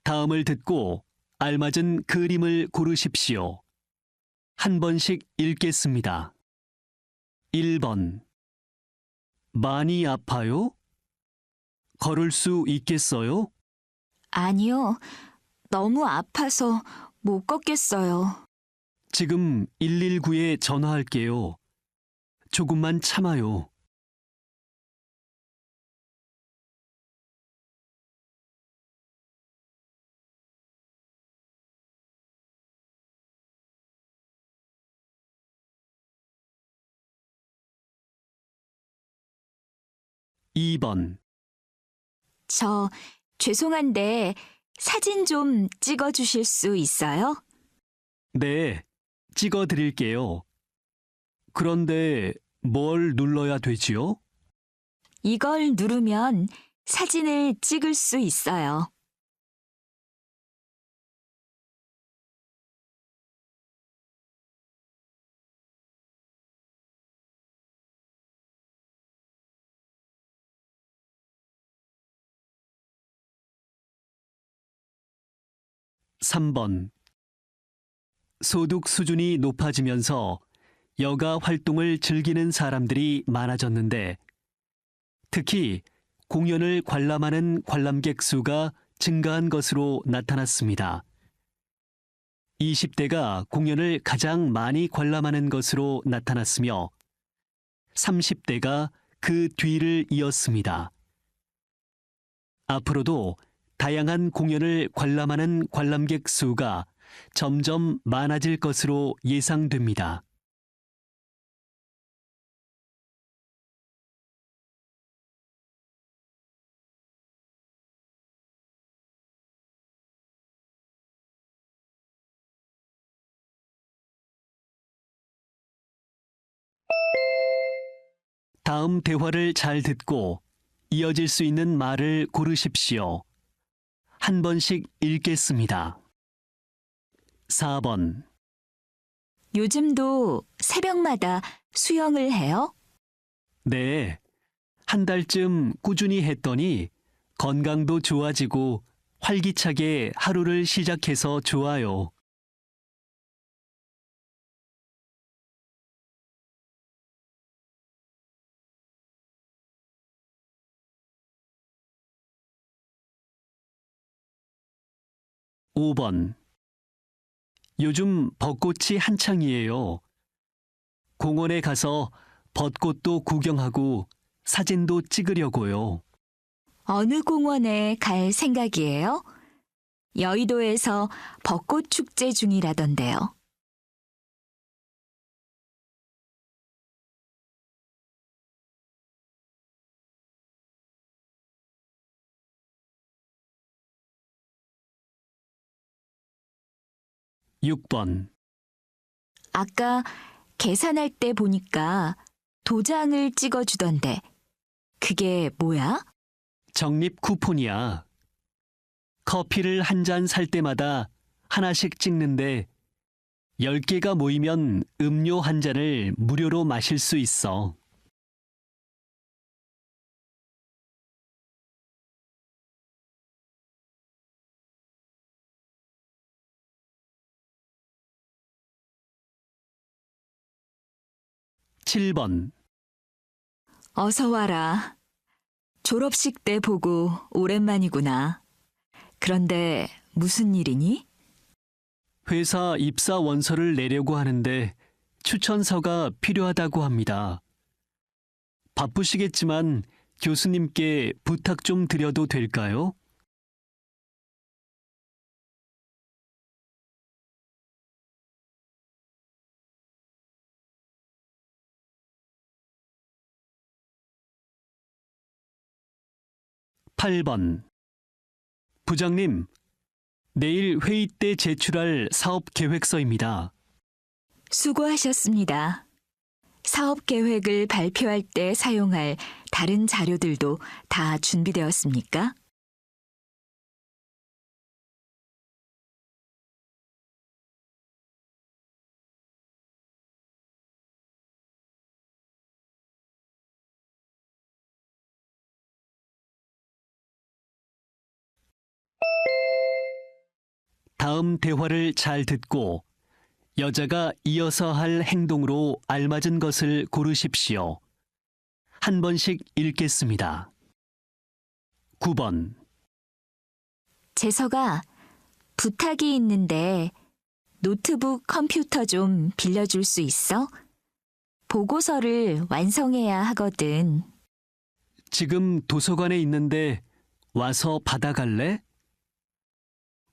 다음을 듣고 알맞은 그림을 고르십시오. 한 번씩 읽겠습니다. 1번. 많이 아파요? 걸을 수 있겠어요? 아니요. 너무 아파서 못 걷겠어요. 지금 119에 전화할게요. 조금만 참아요. 2번. 저 죄송한데 사진 좀 찍어 주실 수 있어요? 네, 찍어 드릴게요. 그런데 뭘 눌러야 되지요? 이걸 누르면 사진을 찍을 수 있어요. 3번. 소득 수준이 높아지면서 여가 활동을 즐기는 사람들이 많아졌는데 특히 공연을 관람하는 관람객 수가 증가한 것으로 나타났습니다. 20대가 공연을 가장 많이 관람하는 것으로 나타났으며 30대가 그 뒤를 이었습니다. 앞으로도 다양한 공연을 관람하는 관람객 수가 점점 많아질 것으로 예상됩니다. 다음 대화를 잘 듣고 이어질 수 있는 말을 고르십시오. 한 번씩 읽겠습니다. 4번. 요즘도 새벽마다 수영을 해요? 네. 한 달쯤 꾸준히 했더니 건강도 좋아지고 활기차게 하루를 시작해서 좋아요. 5번. 요즘 벚꽃이 한창이에요. 공원에 가서 벚꽃도 구경하고 사진도 찍으려고요. 어느 공원에 갈 생각이에요? 여의도에서 벚꽃 축제 중이라던데요. 6번. 아까 계산할 때 보니까 도장을 찍어 주던데 그게 뭐야? 적립 쿠폰이야. 커피를 한 잔 살 때마다 하나씩 찍는데 10개가 모이면 음료 한 잔을 무료로 마실 수 있어. 7번. 어서 와라. 졸업식 때 보고 오랜만이구나. 그런데 무슨 일이니? 회사 입사 원서를 내려고 하는데 추천서가 필요하다고 합니다. 바쁘시겠지만 교수님께 부탁 좀 드려도 될까요? 8번. 부장님, 내일 회의 때 제출할 사업 계획서입니다. 수고하셨습니다. 사업 계획을 발표할 때 사용할 다른 자료들도 다 준비되었습니까? 다음 대화를 잘 듣고 여자가 이어서 할 행동으로 알맞은 것을 고르십시오. 한 번씩 읽겠습니다. 9번. 재석아, 부탁이 있는데 노트북 컴퓨터 좀 빌려줄 수 있어? 보고서를 완성해야 하거든. 지금 도서관에 있는데 와서 받아갈래?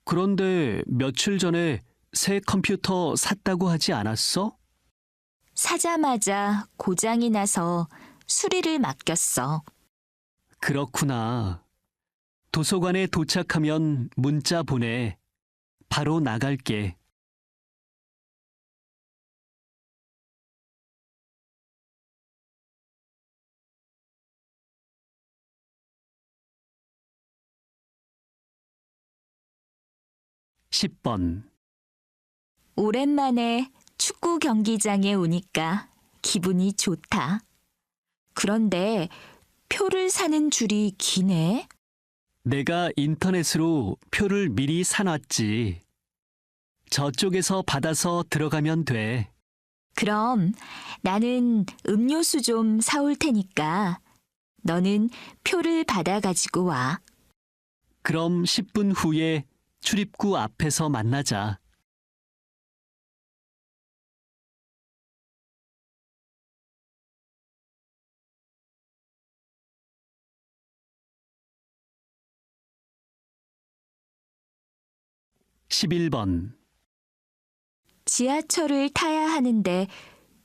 그런데 며칠 전에 새 컴퓨터 샀다고 하지 않았어? 사자마자 고장이 나서 수리를 맡겼어. 그렇구나. 도서관에 도착하면 문자 보내. 바로 나갈게. (10번) 오랜만에 축구 경기장에 오니까 기분이 좋다. 그런데 표를 사는 줄이 기네. 내가 인터넷으로 표를 미리 사놨지. 저쪽에서 받아서 들어가면 돼. 그럼 나는 음료수 좀 사올 테니까 너는 표를 받아 가지고 와. 그럼 10분 후에 출입구 앞에서 만나자. (11번) 지하철을 타야 하는데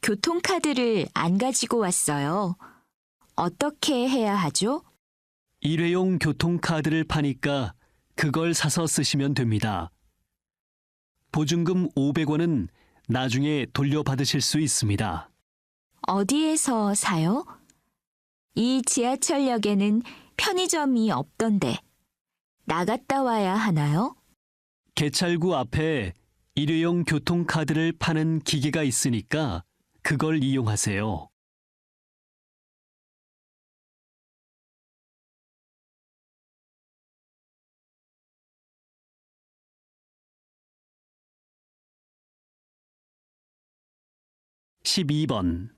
교통카드를 안 가지고 왔어요. 어떻게 해야 하죠? 일회용 교통카드를 파니까 그걸 사서 쓰시면 됩니다. 보증금 500원은 나중에 돌려받으실 수 있습니다. 어디에서 사요? 이 지하철역에는 편의점이 없던데 나갔다 와야 하나요? 개찰구 앞에 일회용 교통카드를 파는 기계가 있으니까 그걸 이용하세요. (12번)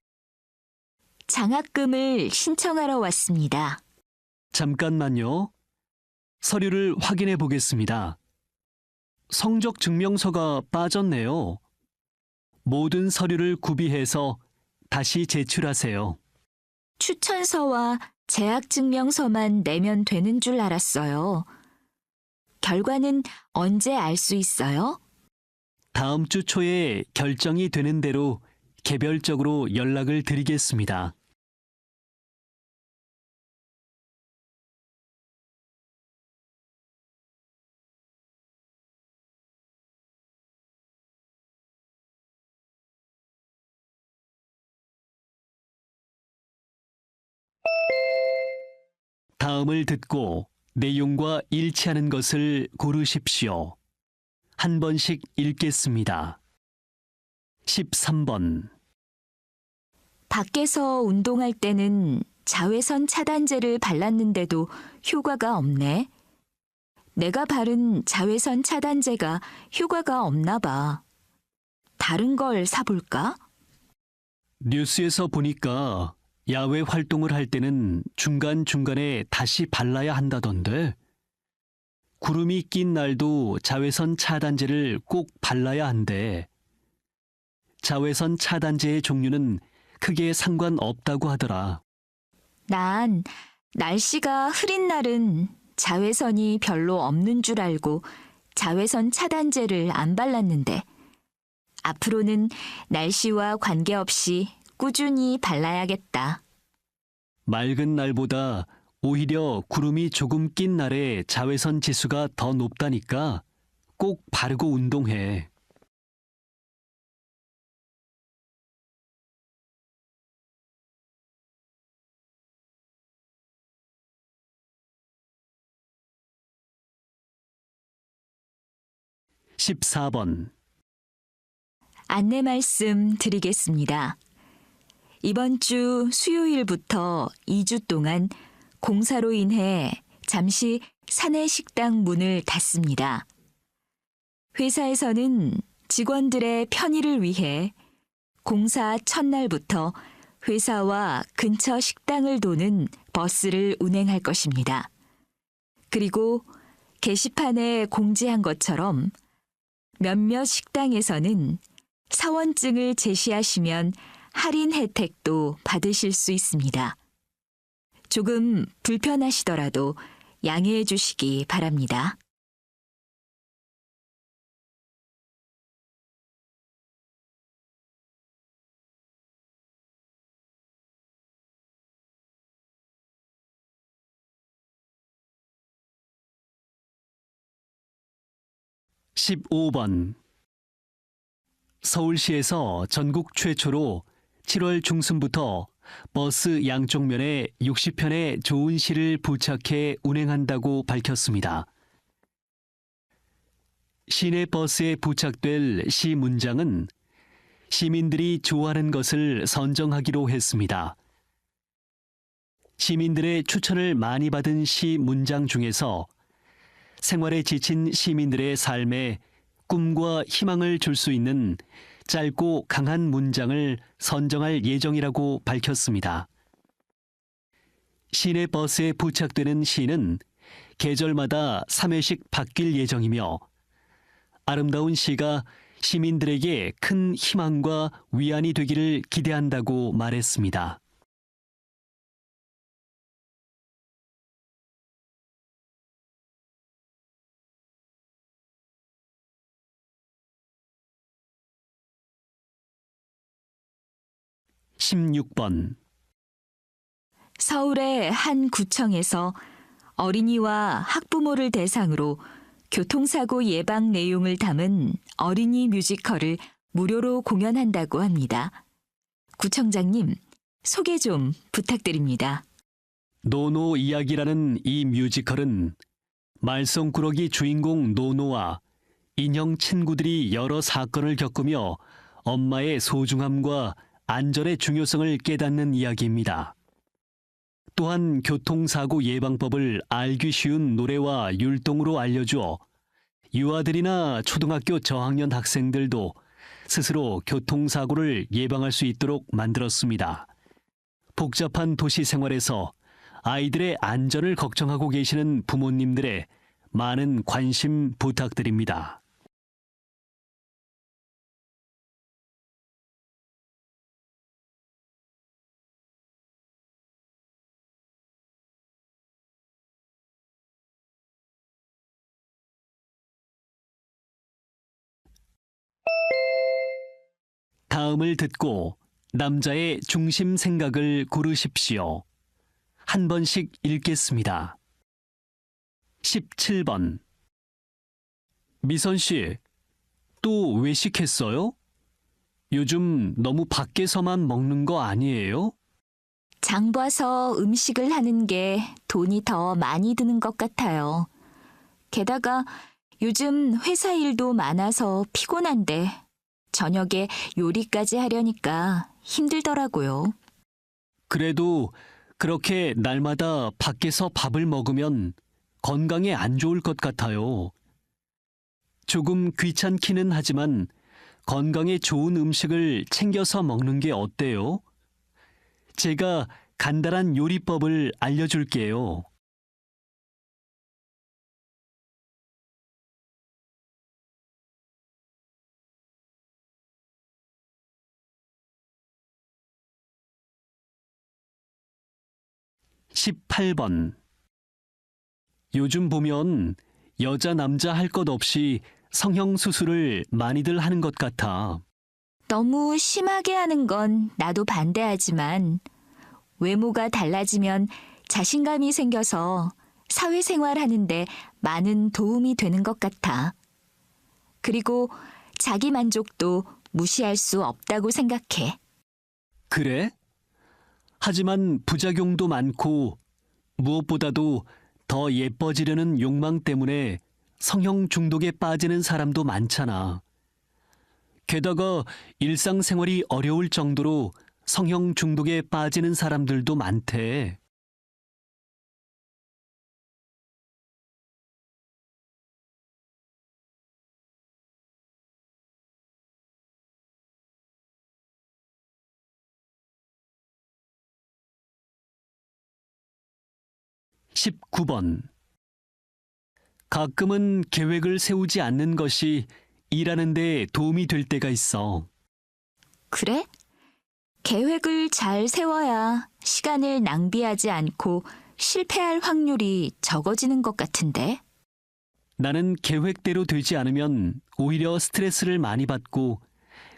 장학금을 신청하러 왔습니다. 잠깐만요. 서류를 확인해 보겠습니다. 성적 증명서가 빠졌네요. 모든 서류를 구비해서 다시 제출하세요. 추천서와 재학증명서만 내면 되는 줄 알았어요. 결과는 언제 알 수 있어요? 다음 주 초에 결정이 되는 대로 개별적으로 연락을 드리겠습니다. 다음을 듣고 내용과 일치하는 것을 고르십시오. 한 번씩 읽겠습니다. 13번. 밖에서 운동할 때는 자외선 차단제를 발랐는데도 효과가 없네. 내가 바른 자외선 차단제가 효과가 없나 봐. 다른 걸 사볼까? 뉴스에서 보니까 야외 활동을 할 때는 중간중간에 다시 발라야 한다던데. 구름이 낀 날도 자외선 차단제를 꼭 발라야 한대. 자외선 차단제의 종류는 크게 상관없다고 하더라. 난 날씨가 흐린 날은 자외선이 별로 없는 줄 알고 자외선 차단제를 안 발랐는데 앞으로는 날씨와 관계없이 꾸준히 발라야겠다. 맑은 날보다 오히려 구름이 조금 낀 날에 자외선 지수가 더 높다니까 꼭 바르고 운동해. (14번) 안내 말씀 드리겠습니다. 이번 주 수요일부터 2주 동안 공사로 인해 잠시 사내 식당 문을 닫습니다. 회사에서는 직원들의 편의를 위해 공사 첫날부터 회사와 근처 식당을 도는 버스를 운행할 것입니다. 그리고 게시판에 공지한 것처럼 몇몇 식당에서는 사원증을 제시하시면 할인 혜택도 받으실 수 있습니다. 조금 불편하시더라도 양해해 주시기 바랍니다. (15번) 서울시에서 전국 최초로 7월 중순부터 버스 양쪽 면에 60편의 좋은 시를 부착해 운행한다고 밝혔습니다. 시내 버스에 부착될 시 문장은 시민들이 좋아하는 것을 선정하기로 했습니다. 시민들의 추천을 많이 받은 시 문장 중에서 생활에 지친 시민들의 삶에 꿈과 희망을 줄 수 있는 짧고 강한 문장을 선정할 예정이라고 밝혔습니다. 시내 버스에 부착되는 시는 계절마다 3회씩 바뀔 예정이며 아름다운 시가 시민들에게 큰 희망과 위안이 되기를 기대한다고 말했습니다. (16번) 서울의 한 구청에서 어린이와 학부모를 대상으로 교통사고 예방 내용을 담은 어린이 뮤지컬을 무료로 공연한다고 합니다. 구청장님, 소개 좀 부탁드립니다. 노노 이야기라는 이 뮤지컬은 말썽꾸러기 주인공 노노와 인형 친구들이 여러 사건을 겪으며 엄마의 소중함과 안전의 중요성을 깨닫는 이야기입니다. 또한 교통사고 예방법을 알기 쉬운 노래와 율동으로 알려주어 유아들이나 초등학교 저학년 학생들도 스스로 교통사고를 예방할 수 있도록 만들었습니다. 복잡한 도시 생활에서 아이들의 안전을 걱정하고 계시는 부모님들의 많은 관심 부탁드립니다. 다음을 듣고 남자의 중심 생각을 고르십시오. 한 번씩 읽겠습니다. 17번. 미선 씨, 또 외식했어요? 요즘 너무 밖에서만 먹는 거 아니에요? 장 봐서 음식을 하는 게 돈이 더 많이 드는 것 같아요. 게다가 요즘 회사 일도 많아서 피곤한데 저녁에 요리까지 하려니까 힘들더라고요. 그래도 그렇게 날마다 밖에서 밥을 먹으면 건강에 안 좋을 것 같아요. 조금 귀찮기는 하지만 건강에 좋은 음식을 챙겨서 먹는 게 어때요? 제가 간단한 요리법을 알려줄게요. (18번) 요즘 보면 여자 남자 할 것 없이 성형수술을 많이들 하는 것 같아. 너무 심하게 하는 건 나도 반대하지만 외모가 달라지면 자신감이 생겨서 사회생활 하는데 많은 도움이 되는 것 같아. 그리고 자기 만족도 무시할 수 없다고 생각해. 그래? 하지만 부작용도 많고 무엇보다도 더 예뻐지려는 욕망 때문에 성형 중독에 빠지는 사람도 많잖아. 게다가 일상생활이 어려울 정도로 성형 중독에 빠지는 사람들도 많대. 19번. 가끔은 계획을 세우지 않는 것이 일하는 데 도움이 될 때가 있어. 그래? 계획을 잘 세워야 시간을 낭비하지 않고 실패할 확률이 적어지는 것 같은데. 나는 계획대로 되지 않으면 오히려 스트레스를 많이 받고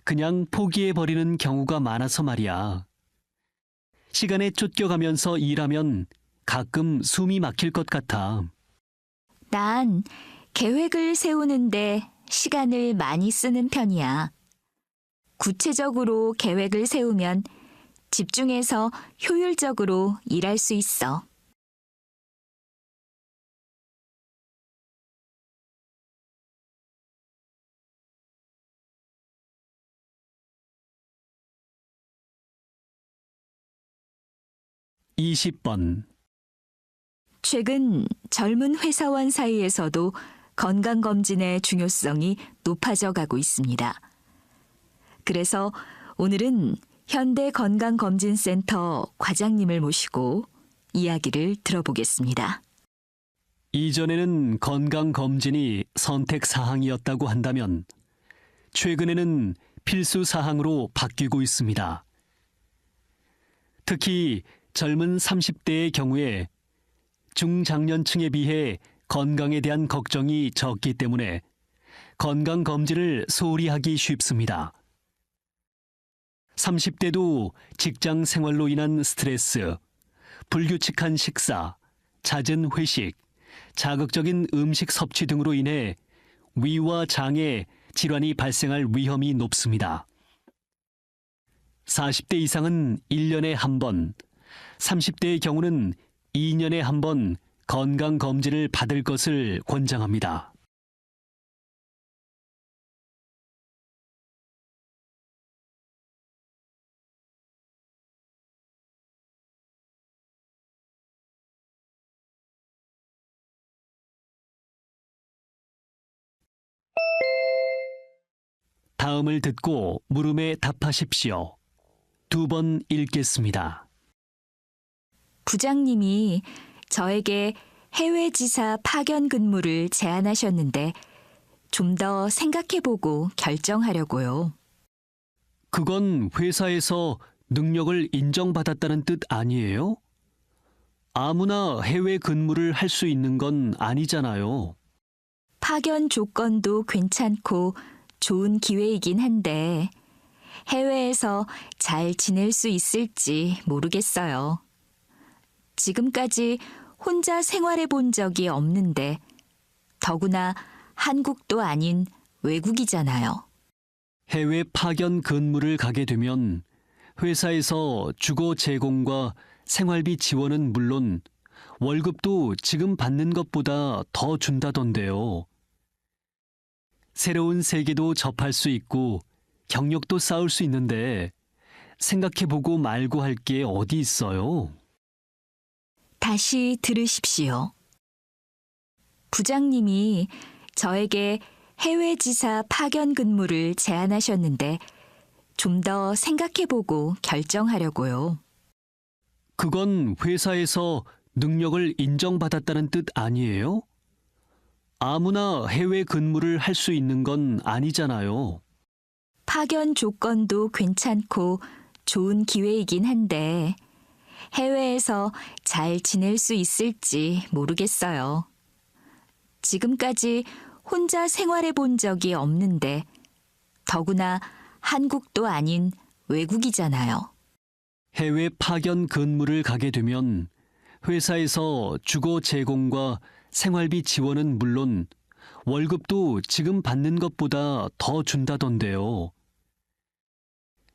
그냥 포기해버리는 경우가 많아서 말이야. 시간에 쫓겨가면서 일하면 가끔 숨이 막힐 것 같아. 난 계획을 세우는데 시간을 많이 쓰는 편이야. 구체적으로 계획을 세우면 집중해서 효율적으로 일할 수 있어. 20번. 최근 젊은 회사원 사이에서도 건강검진의 중요성이 높아져 가고 있습니다. 그래서 오늘은 현대건강검진센터 과장님을 모시고 이야기를 들어보겠습니다. 이전에는 건강검진이 선택사항이었다고 한다면 최근에는 필수사항으로 바뀌고 있습니다. 특히 젊은 30대의 경우에 중장년층에 비해 건강에 대한 걱정이 적기 때문에 건강검진을 소홀히 하기 쉽습니다. 30대도 직장 생활로 인한 스트레스, 불규칙한 식사, 잦은 회식, 자극적인 음식 섭취 등으로 인해 위와 장에 질환이 발생할 위험이 높습니다. 40대 이상은 1년에 한 번, 30대의 경우는 2년에 한 번 건강검진을 받을 것을 권장합니다. 다음을 듣고 물음에 답하십시오. 2번 읽겠습니다. 부장님이 저에게 해외 지사 파견 근무를 제안하셨는데 좀 더 생각해보고 결정하려고요. 그건 회사에서 능력을 인정받았다는 뜻 아니에요? 아무나 해외 근무를 할 수 있는 건 아니잖아요. 파견 조건도 괜찮고 좋은 기회이긴 한데 해외에서 잘 지낼 수 있을지 모르겠어요. 지금까지 혼자 생활해 본 적이 없는데 더구나 한국도 아닌 외국이잖아요. 해외 파견 근무를 가게 되면 회사에서 주거 제공과 생활비 지원은 물론 월급도 지금 받는 것보다 더 준다던데요. 새로운 세계도 접할 수 있고 경력도 쌓을 수 있는데 생각해보고 말고 할 게 어디 있어요? 다시 들으십시오. 부장님이 저에게 해외 지사 파견 근무를 제안하셨는데 좀 더 생각해보고 결정하려고요. 그건 회사에서 능력을 인정받았다는 뜻 아니에요? 아무나 해외 근무를 할 수 있는 건 아니잖아요. 파견 조건도 괜찮고 좋은 기회이긴 한데 해외에서 잘 지낼 수 있을지 모르겠어요. 지금까지 혼자 생활해 본 적이 없는데 더구나 한국도 아닌 외국이잖아요. 해외 파견 근무를 가게 되면 회사에서 주거 제공과 생활비 지원은 물론 월급도 지금 받는 것보다 더 준다던데요.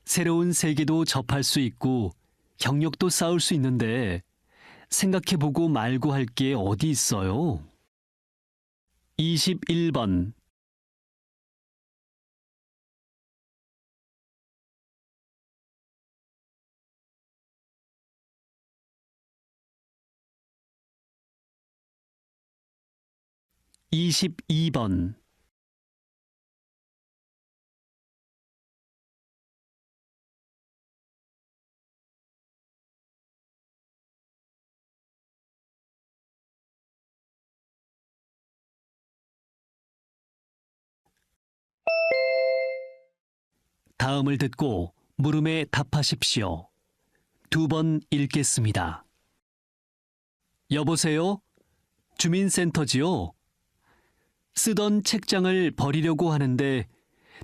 새로운 세계도 접할 수 있고 경력도 쌓을 수 있는데 생각해보고 말고 할 게 어디 있어요? 21번. 이십이 번 다음을 듣고 물음에 답하십시오. 2번 읽겠습니다. 여보세요? 주민센터지요? 쓰던 책장을 버리려고 하는데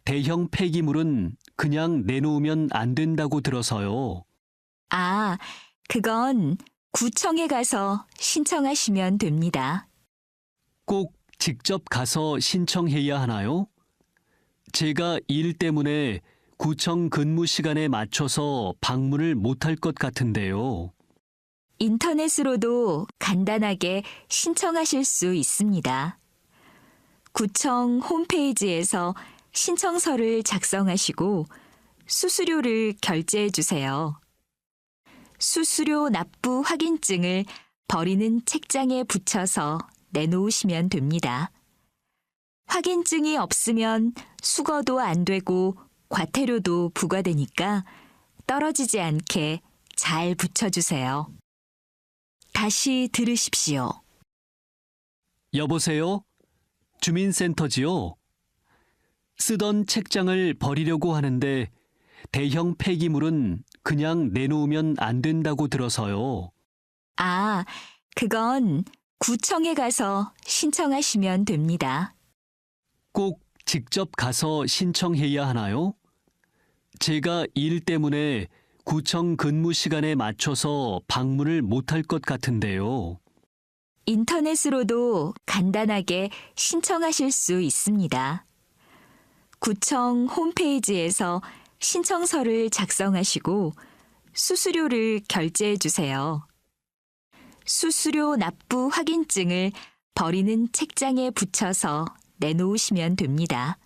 대형 폐기물은 그냥 내놓으면 안 된다고 들어서요. 아, 그건 구청에 가서 신청하시면 됩니다. 꼭 직접 가서 신청해야 하나요? 제가 일 때문에 구청 근무 시간에 맞춰서 방문을 못할 것 같은데요. 인터넷으로도 간단하게 신청하실 수 있습니다. 구청 홈페이지에서 신청서를 작성하시고 수수료를 결제해 주세요. 수수료 납부 확인증을 버리는 책장에 붙여서 내놓으시면 됩니다. 확인증이 없으면 수거도 안 되고 과태료도 부과되니까 떨어지지 않게 잘 붙여주세요. 다시 들으십시오. 여보세요? 주민센터지요? 쓰던 책장을 버리려고 하는데 대형 폐기물은 그냥 내놓으면 안 된다고 들어서요. 아, 그건 구청에 가서 신청하시면 됩니다. 꼭 직접 가서 신청해야 하나요? 제가 일 때문에 구청 근무 시간에 맞춰서 방문을 못할 것 같은데요. 인터넷으로도 간단하게 신청하실 수 있습니다. 구청 홈페이지에서 신청서를 작성하시고 수수료를 결제해 주세요. 수수료 납부 확인증을 버리는 책장에 붙여서 내놓으시면 됩니다.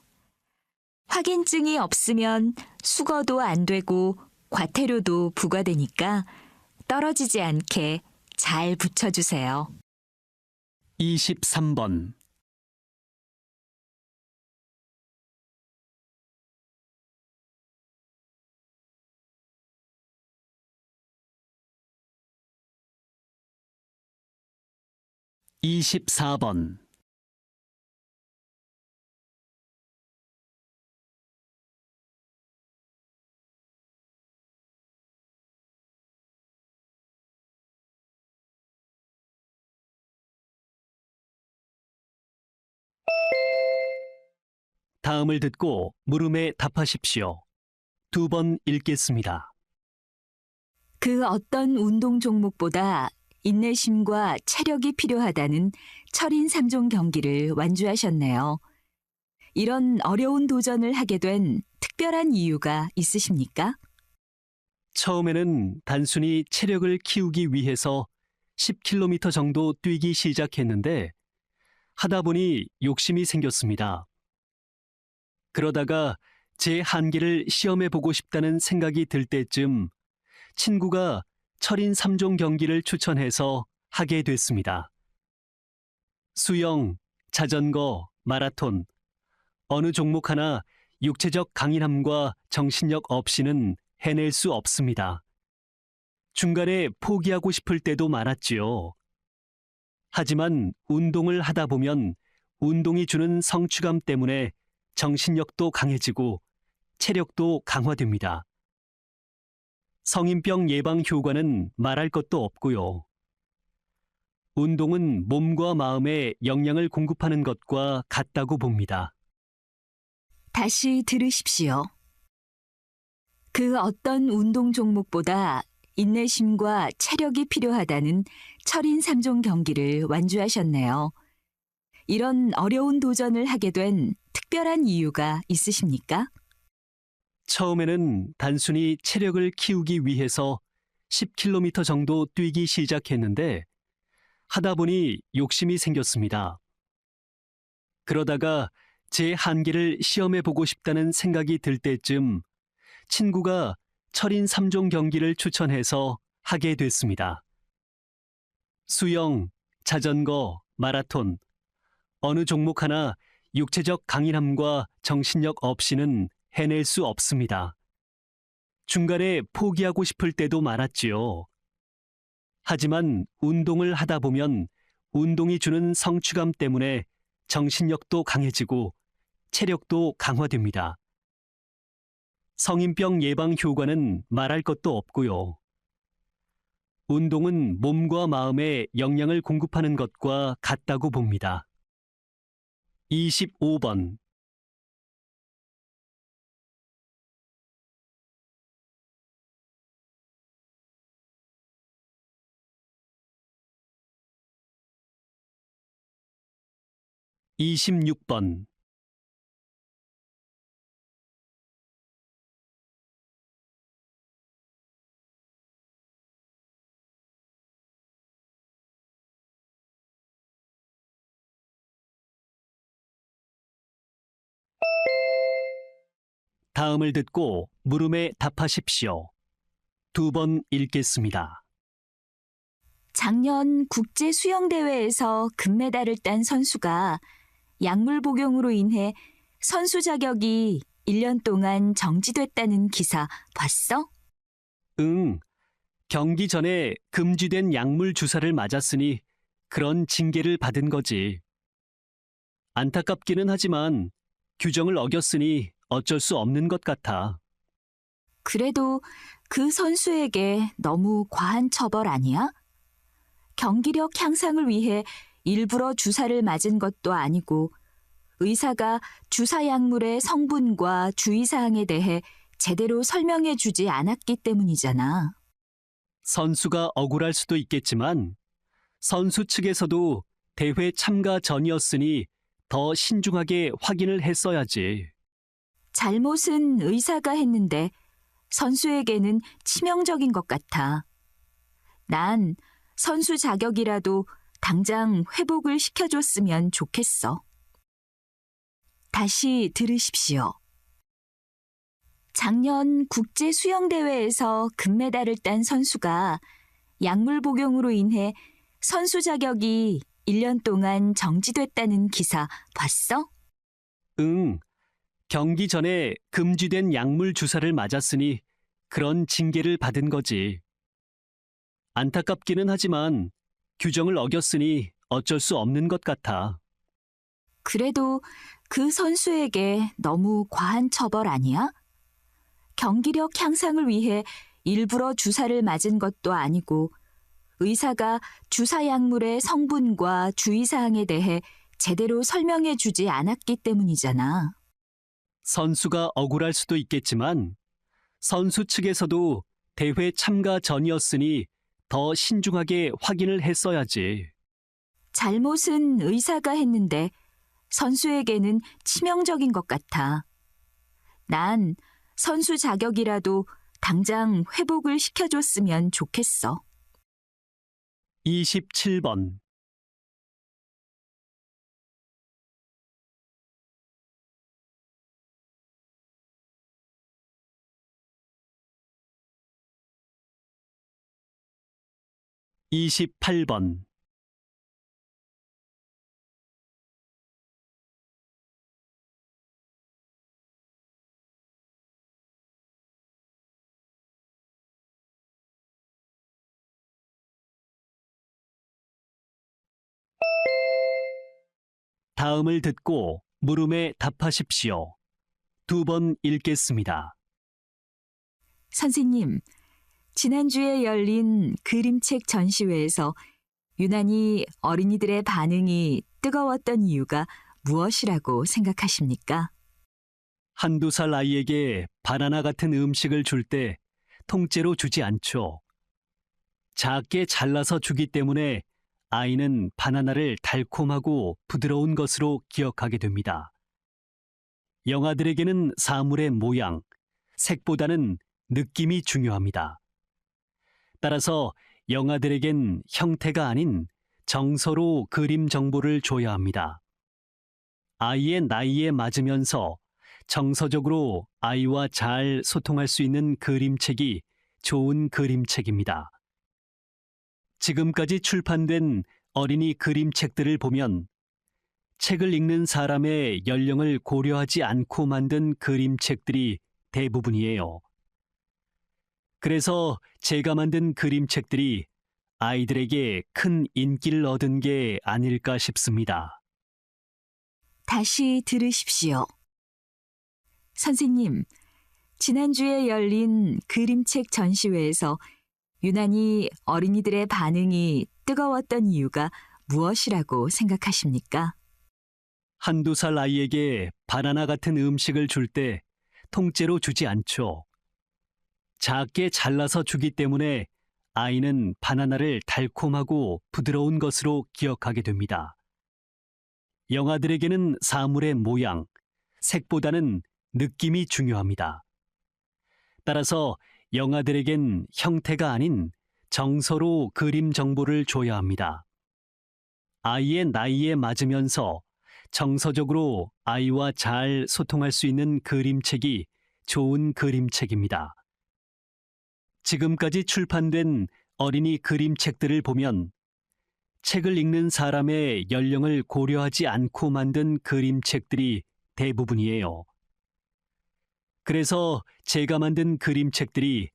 확인증이 없으면 수거도 안 되고 과태료도 부과되니까 떨어지지 않게 잘 붙여주세요. 23번. (24번) 다음을 듣고 물음에 답하십시오. 2번 읽겠습니다. 그 어떤 운동 종목보다 인내심과 체력이 필요하다는 철인 3종 경기를 완주하셨네요. 이런 어려운 도전을 하게 된 특별한 이유가 있으십니까? 처음에는 단순히 체력을 키우기 위해서 10km 정도 뛰기 시작했는데 하다 보니 욕심이 생겼습니다. 그러다가 제 한계를 시험해 보고 싶다는 생각이 들 때쯤 친구가 철인 3종 경기를 추천해서 하게 됐습니다. 수영, 자전거, 마라톤, 어느 종목 하나 육체적 강인함과 정신력 없이는 해낼 수 없습니다. 중간에 포기하고 싶을 때도 많았지요. 하지만 운동을 하다 보면 운동이 주는 성취감 때문에 정신력도 강해지고 체력도 강화됩니다. 성인병 예방 효과는 말할 것도 없고요. 운동은 몸과 마음에 영양을 공급하는 것과 같다고 봅니다. 다시 들으십시오. 그 어떤 운동 종목보다 인내심과 체력이 필요하다는 철인 3종 경기를 완주하셨네요. 이런 어려운 도전을 하게 된 특별한 이유가 있으십니까? 처음에는 단순히 체력을 키우기 위해서 10km 정도 뛰기 시작했는데 하다 보니 욕심이 생겼습니다. 그러다가 제 한계를 시험해 보고 싶다는 생각이 들 때쯤 친구가 철인 3종 경기를 추천해서 하게 됐습니다. 수영, 자전거, 마라톤, 어느 종목 하나 육체적 강인함과 정신력 없이는 해낼 수 없습니다. 중간에 포기하고 싶을 때도 많았지요. 하지만 운동을 하다 보면 운동이 주는 성취감 때문에 정신력도 강해지고 체력도 강화됩니다. 성인병 예방 효과는 말할 것도 없고요. 운동은 몸과 마음에 영양을 공급하는 것과 같다고 봅니다. 25번. (26번) 다음을 듣고 물음에 답하십시오. 2번 읽겠습니다. 작년 국제 수영대회에서 금메달을 딴 선수가 약물 복용으로 인해 선수 자격이 1년 동안 정지됐다는 기사 봤어? 응, 경기 전에 금지된 약물 주사를 맞았으니 그런 징계를 받은 거지. 안타깝기는 하지만 규정을 어겼으니 어쩔 수 없는 것 같아. 그래도 그 선수에게 너무 과한 처벌 아니야? 경기력 향상을 위해 일부러 주사를 맞은 것도 아니고 의사가 주사 약물의 성분과 주의사항에 대해 제대로 설명해 주지 않았기 때문이잖아. 선수가 억울할 수도 있겠지만 선수 측에서도 대회 참가 전이었으니 더 신중하게 확인을 했어야지. 잘못은 의사가 했는데 선수에게는 치명적인 것 같아. 난 선수 자격이라도 당장 회복을 시켜줬으면 좋겠어. 다시 들으십시오. 작년 국제 수영대회에서 금메달을 딴 선수가 약물 복용으로 인해 선수 자격이 1년 동안 정지됐다는 기사 봤어? 응, 경기 전에 금지된 약물 주사를 맞았으니 그런 징계를 받은 거지. 안타깝기는 하지만 규정을 어겼으니 어쩔 수 없는 것 같아. 그래도 그 선수에게 너무 과한 처벌 아니야? 경기력 향상을 위해 일부러 주사를 맞은 것도 아니고 의사가 주사 약물의 성분과 주의사항에 대해 제대로 설명해 주지 않았기 때문이잖아. 선수가 억울할 수도 있겠지만 선수 측에서도 대회 참가 전이었으니 더 신중하게 확인을 했어야지. 잘못은 의사가 했는데 선수에게는 치명적인 것 같아. 난 선수 자격이라도 당장 회복을 시켜줬으면 좋겠어. 27번. (28번) 다음을 듣고 물음에 답하십시오. 2번 읽겠습니다. 선생님, 지난주에 열린 그림책 전시회에서 유난히 어린이들의 반응이 뜨거웠던 이유가 무엇이라고 생각하십니까? 한두 살 아이에게 바나나 같은 음식을 줄 때 통째로 주지 않죠. 작게 잘라서 주기 때문에 아이는 바나나를 달콤하고 부드러운 것으로 기억하게 됩니다. 영아들에게는 사물의 모양, 색보다는 느낌이 중요합니다. 따라서 영아들에겐 형태가 아닌 정서로 그림 정보를 줘야 합니다. 아이의 나이에 맞으면서 정서적으로 아이와 잘 소통할 수 있는 그림책이 좋은 그림책입니다. 지금까지 출판된 어린이 그림책들을 보면 책을 읽는 사람의 연령을 고려하지 않고 만든 그림책들이 대부분이에요. 그래서 제가 만든 그림책들이 아이들에게 큰 인기를 얻은 게 아닐까 싶습니다. 다시 들으십시오. 선생님, 지난주에 열린 그림책 전시회에서 유난히 어린이들의 반응이 뜨거웠던 이유가 무엇이라고 생각하십니까? 한두 살 아이에게 바나나 같은 음식을 줄 때 통째로 주지 않죠. 작게 잘라서 주기 때문에 아이는 바나나를 달콤하고 부드러운 것으로 기억하게 됩니다. 영아들에게는 사물의 모양, 색보다는 느낌이 중요합니다. 따라서 영아들에겐 형태가 아닌 정서로 그림 정보를 줘야 합니다. 아이의 나이에 맞으면서 정서적으로 아이와 잘 소통할 수 있는 그림책이 좋은 그림책입니다. 지금까지 출판된 어린이 그림책들을 보면 책을 읽는 사람의 연령을 고려하지 않고 만든 그림책들이 대부분이에요. 그래서 제가 만든 그림책들이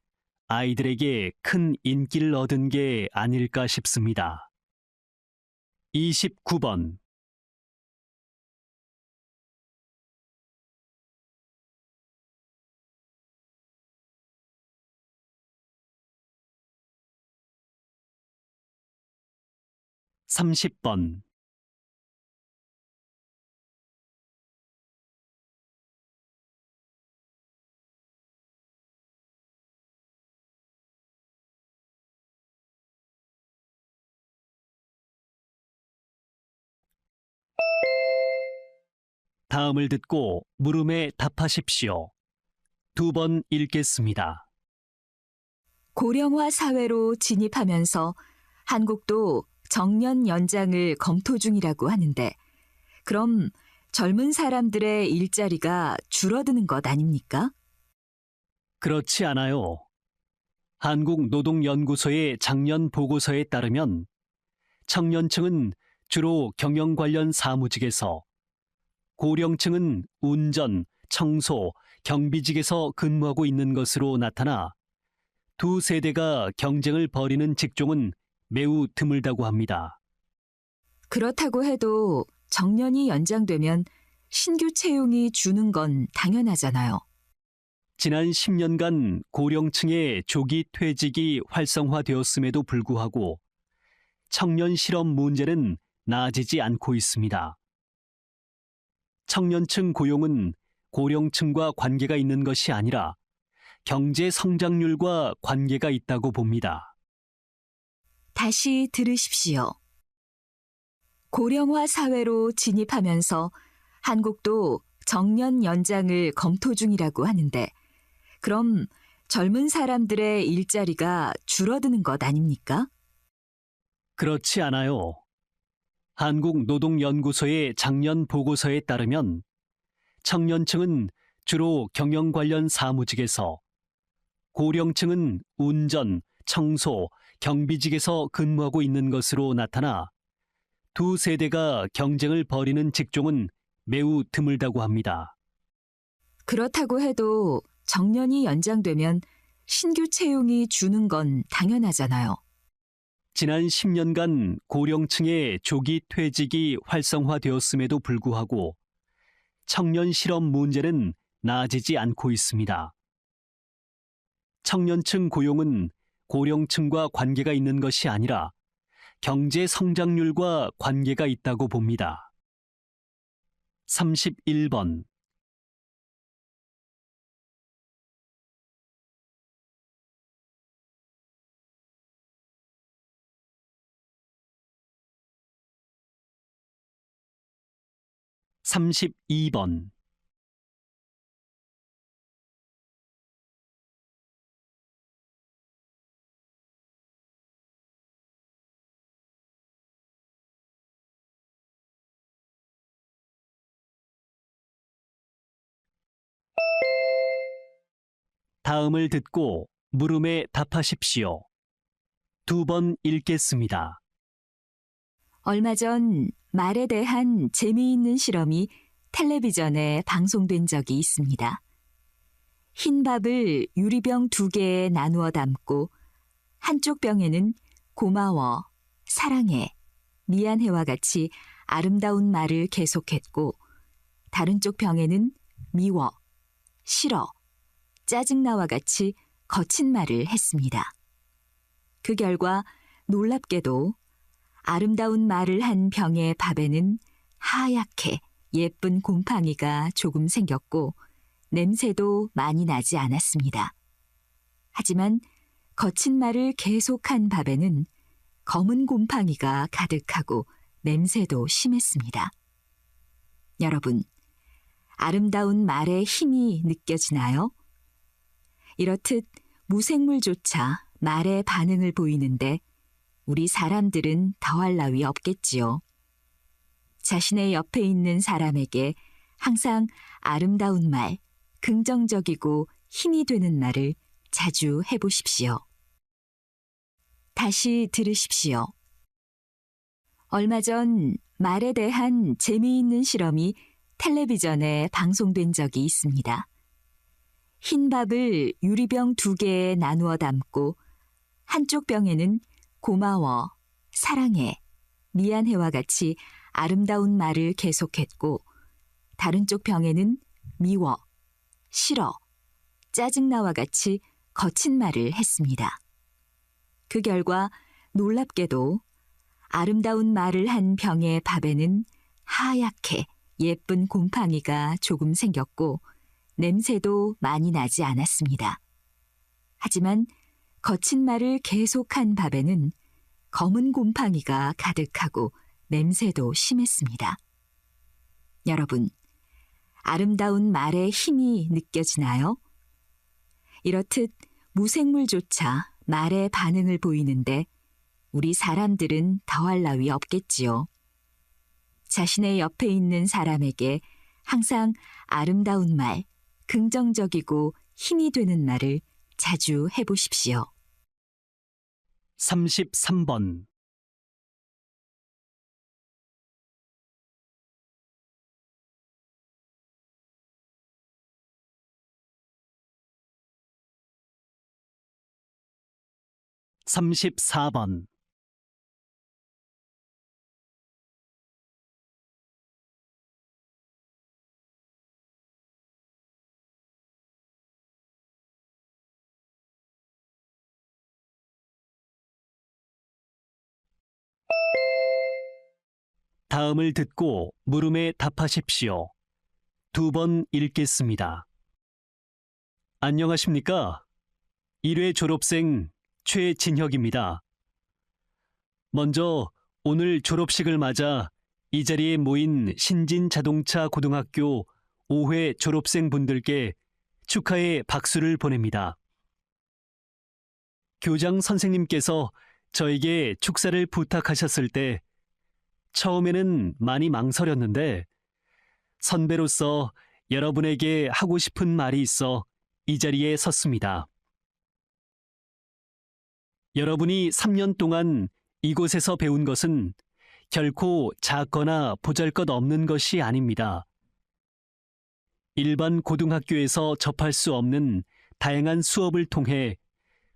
아이들에게 큰 인기를 얻은 게 아닐까 싶습니다. 29번. (30번) '다음을 듣고 물음에 답하십시오. 2번 읽겠습니다. 고령화 사회로 진입하면서 한국도 정년 연장을 검토 중이라고 하는데 그럼 젊은 사람들의 일자리가 줄어드는 것 아닙니까? 그렇지 않아요. 한국노동연구소의 작년 보고서에 따르면 청년층은 주로 경영 관련 사무직에서, 고령층은 운전, 청소, 경비직에서 근무하고 있는 것으로 나타나 두 세대가 경쟁을 벌이는 직종은 매우 드물다고 합니다. 그렇다고 해도 정년이 연장되면 신규 채용이 주는 건 당연하잖아요. 지난 10년간 고령층의 조기 퇴직이 활성화되었음에도 불구하고 청년 실업 문제는 나아지지 않고 있습니다. 청년층 고용은 고령층과 관계가 있는 것이 아니라 경제 성장률과 관계가 있다고 봅니다. 다시 들으십시오. 고령화 사회로 진입하면서 한국도 정년 연장을 검토 중이라고 하는데 그럼 젊은 사람들의 일자리가 줄어드는 것 아닙니까? 그렇지 않아요. 한국노동연구소의 작년 보고서에 따르면 청년층은 주로 경영 관련 사무직에서, 고령층은 운전, 청소, 경비직에서 근무하고 있는 것으로 나타나 두 세대가 경쟁을 벌이는 직종은 매우 드물다고 합니다. 그렇다고 해도 정년이 연장되면 신규 채용이 주는 건 당연하잖아요. 지난 10년간 고령층의 조기 퇴직이 활성화되었음에도 불구하고 청년 실업 문제는 나아지지 않고 있습니다. 청년층 고용은 고령층과 관계가 있는 것이 아니라 경제 성장률과 관계가 있다고 봅니다. 31번. (32번) 다음을 듣고 물음에 답하십시오. 2번 읽겠습니다. 얼마 전 말에 대한 재미있는 실험이 텔레비전에 방송된 적이 있습니다. 흰 밥을 유리병 2개에 나누어 담고 한쪽 병에는 고마워, 사랑해, 미안해와 같이 아름다운 말을 계속했고 다른 쪽 병에는 미워, 싫어, 짜증나와 같이 거친 말을 했습니다. 그 결과 놀랍게도 아름다운 말을 한 병의 밥에는 하얗게 예쁜 곰팡이가 조금 생겼고 냄새도 많이 나지 않았습니다. 하지만 거친 말을 계속한 밥에는 검은 곰팡이가 가득하고 냄새도 심했습니다. 여러분, 아름다운 말의 힘이 느껴지나요? 이렇듯 무생물조차 말의 반응을 보이는데 우리 사람들은 더할 나위 없겠지요. 자신의 옆에 있는 사람에게 항상 아름다운 말, 긍정적이고 힘이 되는 말을 자주 해보십시오. 다시 들으십시오. 얼마 전 말에 대한 재미있는 실험이 텔레비전에 방송된 적이 있습니다. 흰 밥을 유리병 2개에 나누어 담고 한쪽 병에는 고마워, 사랑해, 미안해와 같이 아름다운 말을 계속했고 다른 쪽 병에는 미워, 싫어, 짜증나와 같이 거친 말을 했습니다. 그 결과 놀랍게도 아름다운 말을 한 병의 밥에는 하얗게 예쁜 곰팡이가 조금 생겼고 냄새도 많이 나지 않았습니다. 하지만 거친 말을 계속한 밥에는 검은 곰팡이가 가득하고 냄새도 심했습니다. 여러분, 아름다운 말의 힘이 느껴지나요? 이렇듯 무생물조차 말의 반응을 보이는데 우리 사람들은 더할 나위 없겠지요. 자신의 옆에 있는 사람에게 항상 아름다운 말, 긍정적이고 힘이 되는 말을 자주 해보십시오. 33번. (34번) 다음을 듣고 물음에 답하십시오. 2번 읽겠습니다. 안녕하십니까? 1회 졸업생 최진혁입니다. 먼저 오늘 졸업식을 맞아 이 자리에 모인 신진자동차 고등학교 5회 졸업생 분들께 축하의 박수를 보냅니다. 교장 선생님께서 저에게 축사를 부탁하셨을 때 처음에는 많이 망설였는데 선배로서 여러분에게 하고 싶은 말이 있어 이 자리에 섰습니다. 여러분이 3년 동안 이곳에서 배운 것은 결코 작거나 보잘것없는 것이 아닙니다. 일반 고등학교에서 접할 수 없는 다양한 수업을 통해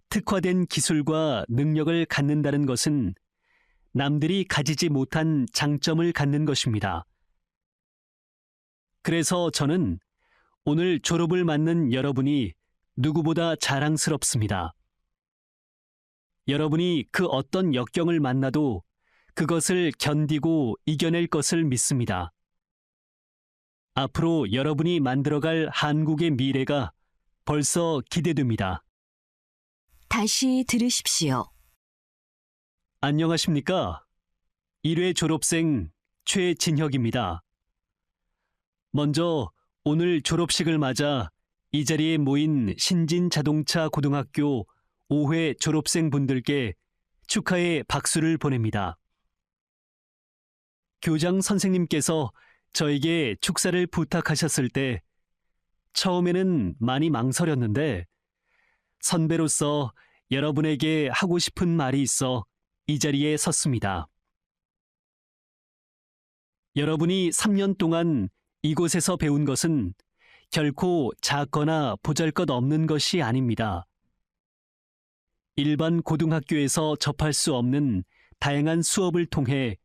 특화된 기술과 능력을 갖는다는 것은 남들이 가지지 못한 장점을 갖는 것입니다. 그래서 저는 오늘 졸업을 맞는 여러분이 누구보다 자랑스럽습니다. 여러분이 그 어떤 역경을 만나도 그것을 견디고 이겨낼 것을 믿습니다. 앞으로 여러분이 만들어갈 한국의 미래가 벌써 기대됩니다. 다시 들으십시오. 안녕하십니까? 1회 졸업생 최진혁입니다. 먼저 오늘 졸업식을 맞아 이 자리에 모인 신진자동차 고등학교 5회 졸업생 분들께 축하의 박수를 보냅니다. 교장 선생님께서 저에게 축사를 부탁하셨을 때 처음에는 많이 망설였는데 선배로서 여러분에게 하고 싶은 말이 있어 이 자리에 섰습니다. 여러분이 3년 동안 이곳에서 배운 것은 결코 작거나 보잘것없는 것이 아닙니다. 일반 고등학교에서 접할 수 없는 다양한 수업을 통해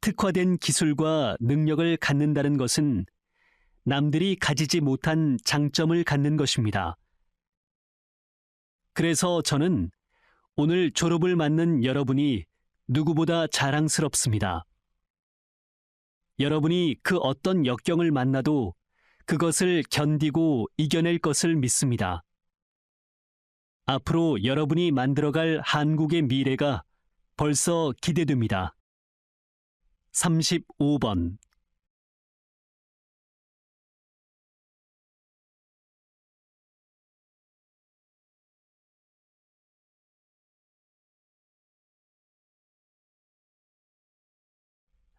특화된 기술과 능력을 갖는다는 것은 남들이 가지지 못한 장점을 갖는 것입니다. 그래서 저는 오늘 졸업을 맞는 여러분이 누구보다 자랑스럽습니다. 여러분이 그 어떤 역경을 만나도 그것을 견디고 이겨낼 것을 믿습니다. 앞으로 여러분이 만들어갈 한국의 미래가 벌써 기대됩니다. 35번.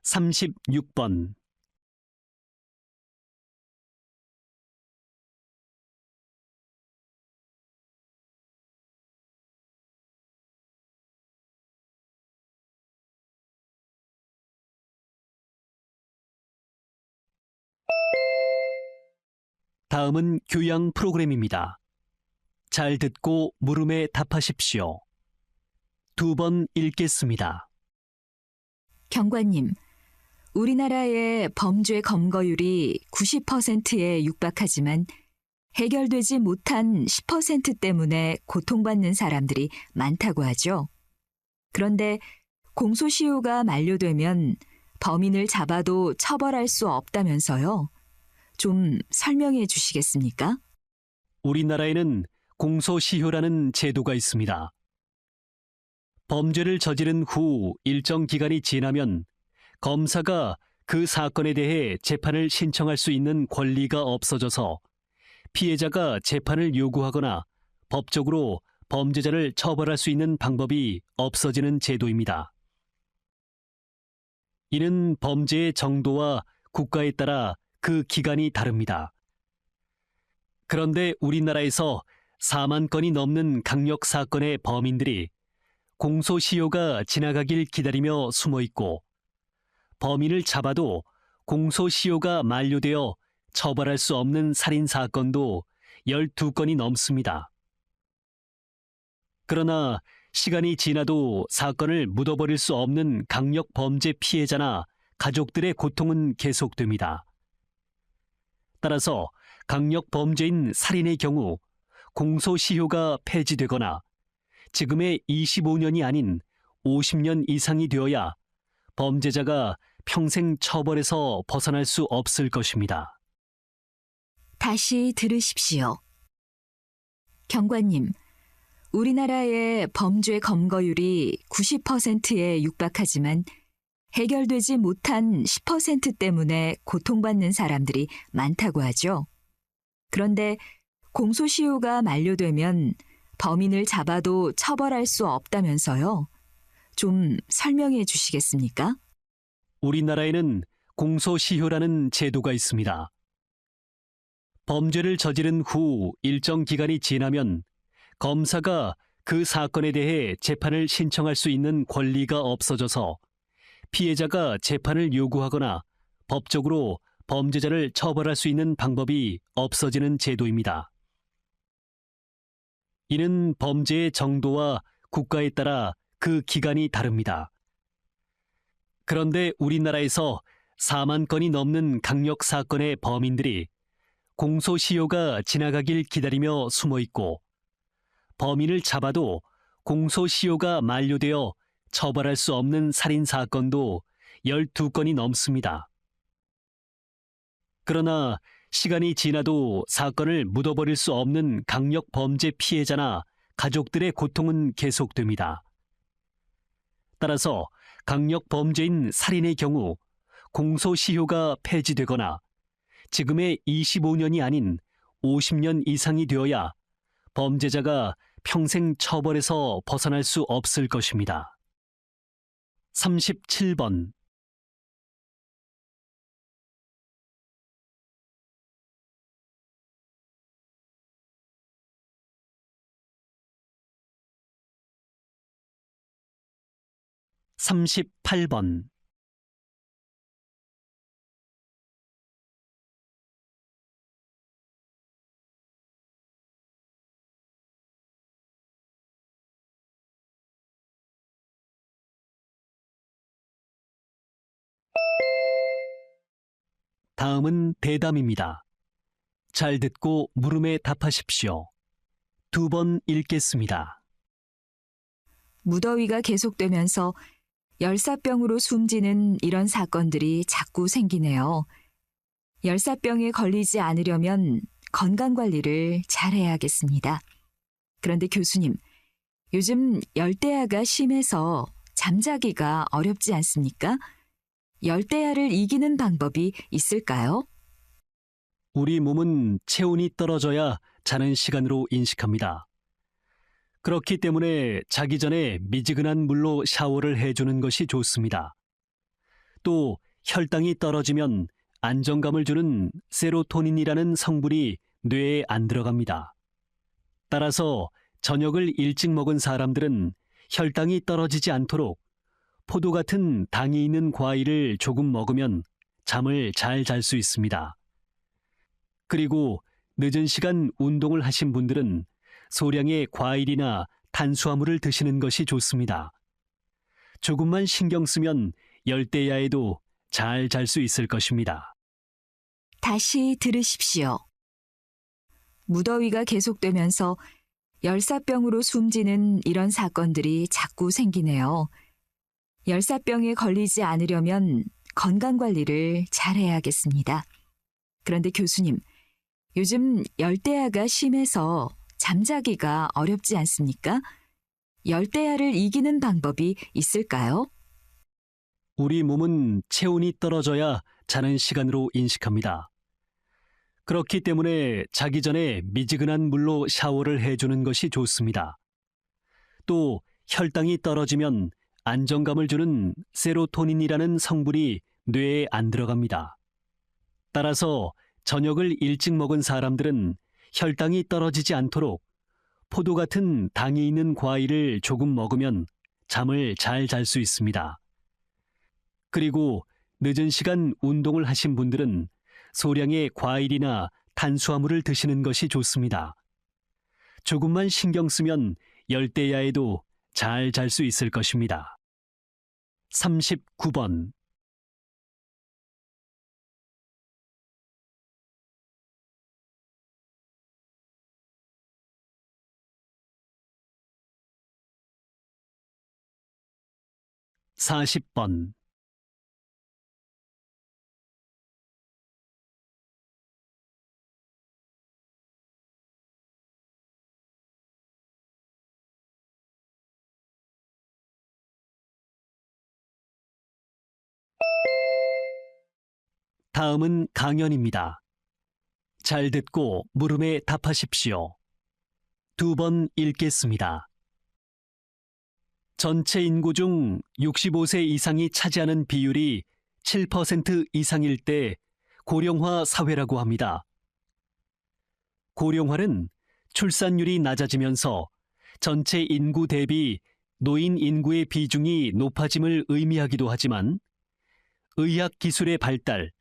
삼십육 번. 다음은 교양 프로그램입니다. 잘 듣고 물음에 답하십시오. 2번 읽겠습니다. 경관님, 우리나라의 범죄 검거율이 90%에 육박하지만 해결되지 못한 10% 때문에 고통받는 사람들이 많다고 하죠. 그런데 공소시효가 만료되면 범인을 잡아도 처벌할 수 없다면서요. 좀 설명해 주시겠습니까? 우리나라에는 공소시효라는 제도가 있습니다. 범죄를 저지른 후 일정 기간이 지나면 검사가 그 사건에 대해 재판을 신청할 수 있는 권리가 없어져서 피해자가 재판을 요구하거나 법적으로 범죄자를 처벌할 수 있는 방법이 없어지는 제도입니다. 이는 범죄의 정도와 국가에 따라 그 기간이 다릅니다. 그런데 우리나라에서 4만 건이 넘는 강력 사건의 범인들이 공소시효가 지나가길 기다리며 숨어 있고 범인을 잡아도 공소시효가 만료되어 처벌할 수 없는 살인 사건도 12건이 넘습니다. 그러나 시간이 지나도 사건을 묻어버릴 수 없는 강력 범죄 피해자나 가족들의 고통은 계속됩니다. 따라서 강력 범죄인 살인의 경우 공소시효가 폐지되거나 지금의 25년이 아닌 50년 이상이 되어야 범죄자가 평생 처벌에서 벗어날 수 없을 것입니다. 다시 들으십시오. 경관님, 우리나라의 범죄 검거율이 90%에 육박하지만 해결되지 못한 10% 때문에 고통받는 사람들이 많다고 하죠. 그런데 공소시효가 만료되면 범인을 잡아도 처벌할 수 없다면서요. 좀 설명해 주시겠습니까? 우리나라에는 공소시효라는 제도가 있습니다. 범죄를 저지른 후 일정 기간이 지나면 검사가 그 사건에 대해 재판을 신청할 수 있는 권리가 없어져서 피해자가 재판을 요구하거나 법적으로 범죄자를 처벌할 수 있는 방법이 없어지는 제도입니다. 이는 범죄의 정도와 국가에 따라 그 기간이 다릅니다. 그런데 우리나라에서 4만 건이 넘는 강력 사건의 범인들이 공소시효가 지나가길 기다리며 숨어 있고 범인을 잡아도 공소시효가 만료되어 처벌할 수 없는 살인 사건도 12건이 넘습니다. 그러나 시간이 지나도 사건을 묻어버릴 수 없는 강력 범죄 피해자나 가족들의 고통은 계속됩니다. 따라서 강력 범죄인 살인의 경우 공소시효가 폐지되거나 지금의 25년이 아닌 50년 이상이 되어야 범죄자가 평생 처벌에서 벗어날 수 없을 것입니다. 37번. 삼십팔 번. 다음은 대담입니다. 잘 듣고 물음에 답하십시오. 2번 읽겠습니다. 무더위가 계속되면서 열사병으로 숨지는 이런 사건들이 자꾸 생기네요. 열사병에 걸리지 않으려면 건강관리를 잘해야겠습니다. 그런데 교수님, 요즘 열대야가 심해서 잠자기가 어렵지 않습니까? 열대야를 이기는 방법이 있을까요? 우리 몸은 체온이 떨어져야 자는 시간으로 인식합니다. 그렇기 때문에 자기 전에 미지근한 물로 샤워를 해주는 것이 좋습니다. 또 혈당이 떨어지면 안정감을 주는 세로토닌이라는 성분이 뇌에 안 들어갑니다. 따라서 저녁을 일찍 먹은 사람들은 혈당이 떨어지지 않도록 포도 같은 당이 있는 과일을 조금 먹으면 잠을 잘 잘 수 있습니다. 그리고 늦은 시간 운동을 하신 분들은 소량의 과일이나 탄수화물을 드시는 것이 좋습니다. 조금만 신경 쓰면 열대야에도 잘 잘 수 있을 것입니다. 다시 들으십시오. 무더위가 계속되면서 열사병으로 숨지는 이런 사건들이 자꾸 생기네요. 열사병에 걸리지 않으려면 건강관리를 잘해야겠습니다. 그런데 교수님, 요즘 열대야가 심해서 잠자기가 어렵지 않습니까? 열대야를 이기는 방법이 있을까요? 우리 몸은 체온이 떨어져야 자는 시간으로 인식합니다. 그렇기 때문에 자기 전에 미지근한 물로 샤워를 해주는 것이 좋습니다. 또 혈당이 떨어지면 안정감을 주는 세로토닌이라는 성분이 뇌에 안 들어갑니다. 따라서 저녁을 일찍 먹은 사람들은 혈당이 떨어지지 않도록 포도 같은 당이 있는 과일을 조금 먹으면 잠을 잘 잘 수 있습니다. 그리고 늦은 시간 운동을 하신 분들은 소량의 과일이나 탄수화물을 드시는 것이 좋습니다. 조금만 신경 쓰면 열대야에도 잘 잘 수 있을 것입니다. 39번. (40번) 다음은 강연입니다. 잘 듣고 물음에 답하십시오. 2번 읽겠습니다. 전체 인구 중 65세 이상이 차지하는 비율이 7% 이상일 때 고령화 사회라고 합니다. 고령화는 출산율이 낮아지면서 전체 인구 대비 노인 인구의 비중이 높아짐을 의미하기도 하지만 의학 기술의 발달,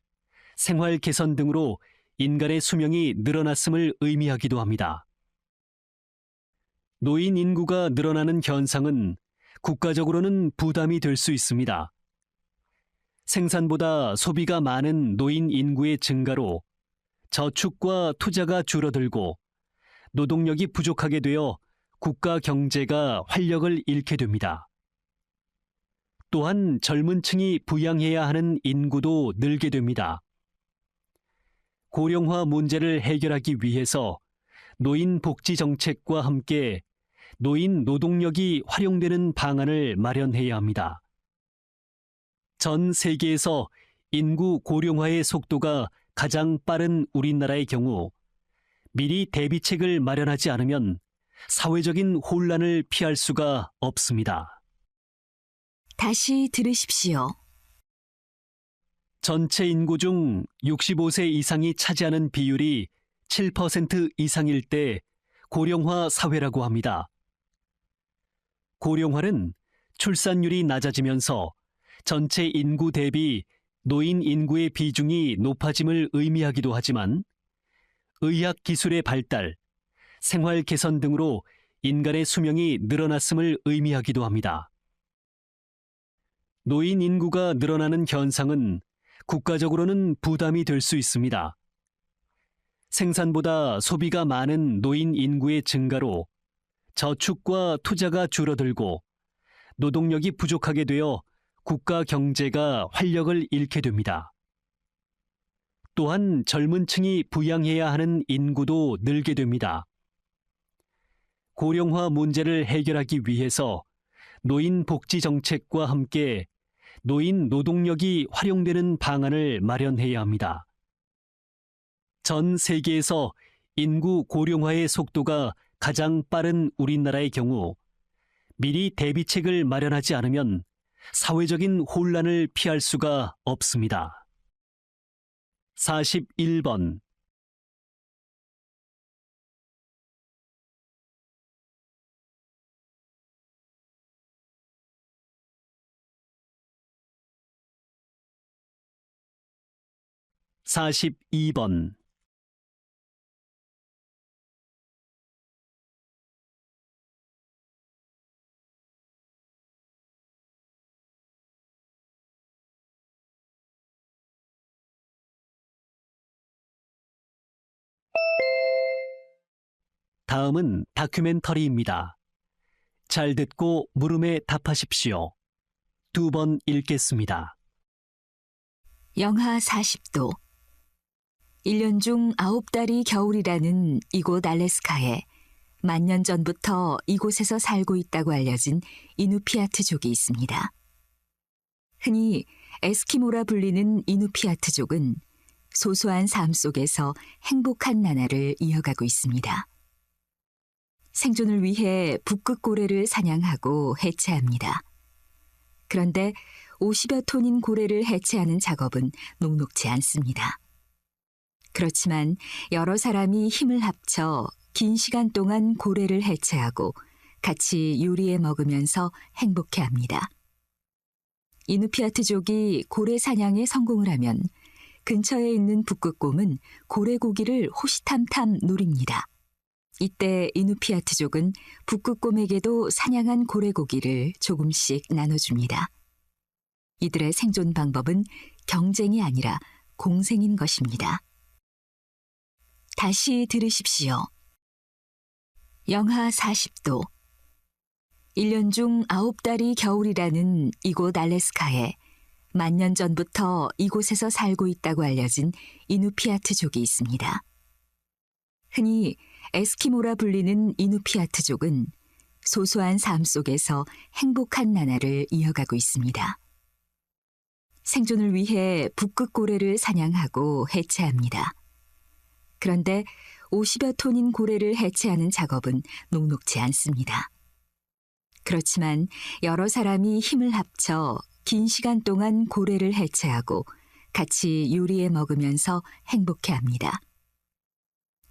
생활 개선 등으로 인간의 수명이 늘어났음을 의미하기도 합니다. 노인 인구가 늘어나는 현상은 국가적으로는 부담이 될 수 있습니다. 생산보다 소비가 많은 노인 인구의 증가로 저축과 투자가 줄어들고 노동력이 부족하게 되어 국가 경제가 활력을 잃게 됩니다. 또한 젊은 층이 부양해야 하는 인구도 늘게 됩니다. 고령화 문제를 해결하기 위해서 노인 복지 정책과 함께 노인 노동력이 활용되는 방안을 마련해야 합니다. 전 세계에서 인구 고령화의 속도가 가장 빠른 우리나라의 경우 미리 대비책을 마련하지 않으면 사회적인 혼란을 피할 수가 없습니다. 다시 들으십시오. 전체 인구 중 65세 이상이 차지하는 비율이 7% 이상일 때 고령화 사회라고 합니다. 고령화는 출산율이 낮아지면서 전체 인구 대비 노인 인구의 비중이 높아짐을 의미하기도 하지만 의학 기술의 발달, 생활 개선 등으로 인간의 수명이 늘어났음을 의미하기도 합니다. 노인 인구가 늘어나는 현상은 국가적으로는 부담이 될 수 있습니다. 생산보다 소비가 많은 노인 인구의 증가로 저축과 투자가 줄어들고 노동력이 부족하게 되어 국가 경제가 활력을 잃게 됩니다. 또한 젊은 층이 부양해야 하는 인구도 늘게 됩니다. 고령화 문제를 해결하기 위해서 노인 복지 정책과 함께 노인 노동력이 활용되는 방안을 마련해야 합니다. 전 세계에서 인구 고령화의 속도가 가장 빠른 우리나라의 경우 미리 대비책을 마련하지 않으면 사회적인 혼란을 피할 수가 없습니다. 41번 42번 '다음은 다큐멘터리입니다. 잘 듣고 물음에 답하십시오. 2번 읽겠습니다. 영하 40도. 1년 중 9달이 겨울이라는 이곳 알래스카에 만년 전부터 이곳에서 살고 있다고 알려진 이누피아트족이 있습니다. 흔히 에스키모라 불리는 이누피아트족은 소소한 삶 속에서 행복한 나날을 이어가고 있습니다. 생존을 위해 북극고래를 사냥하고 해체합니다. 그런데 50여 톤인 고래를 해체하는 작업은 녹록지 않습니다. 그렇지만 여러 사람이 힘을 합쳐 긴 시간 동안 고래를 해체하고 같이 요리해 먹으면서 행복해합니다. 이누피아트족이 고래 사냥에 성공을 하면 근처에 있는 북극곰은 고래고기를 호시탐탐 노립니다. 이때 이누피아트족은 북극곰에게도 사냥한 고래고기를 조금씩 나눠줍니다. 이들의 생존 방법은 경쟁이 아니라 공생인 것입니다. 다시 들으십시오. 영하 40도. 1년 중 9달이 겨울이라는 이곳 알래스카에 만년 전부터 이곳에서 살고 있다고 알려진 이누피아트족이 있습니다. 흔히 에스키모라 불리는 이누피아트족은 소소한 삶 속에서 행복한 나날을 이어가고 있습니다. 생존을 위해 북극고래를 사냥하고 해체합니다. 그런데 50여 톤인 고래를 해체하는 작업은 녹록지 않습니다. 그렇지만 여러 사람이 힘을 합쳐 긴 시간 동안 고래를 해체하고 같이 요리해 먹으면서 행복해합니다.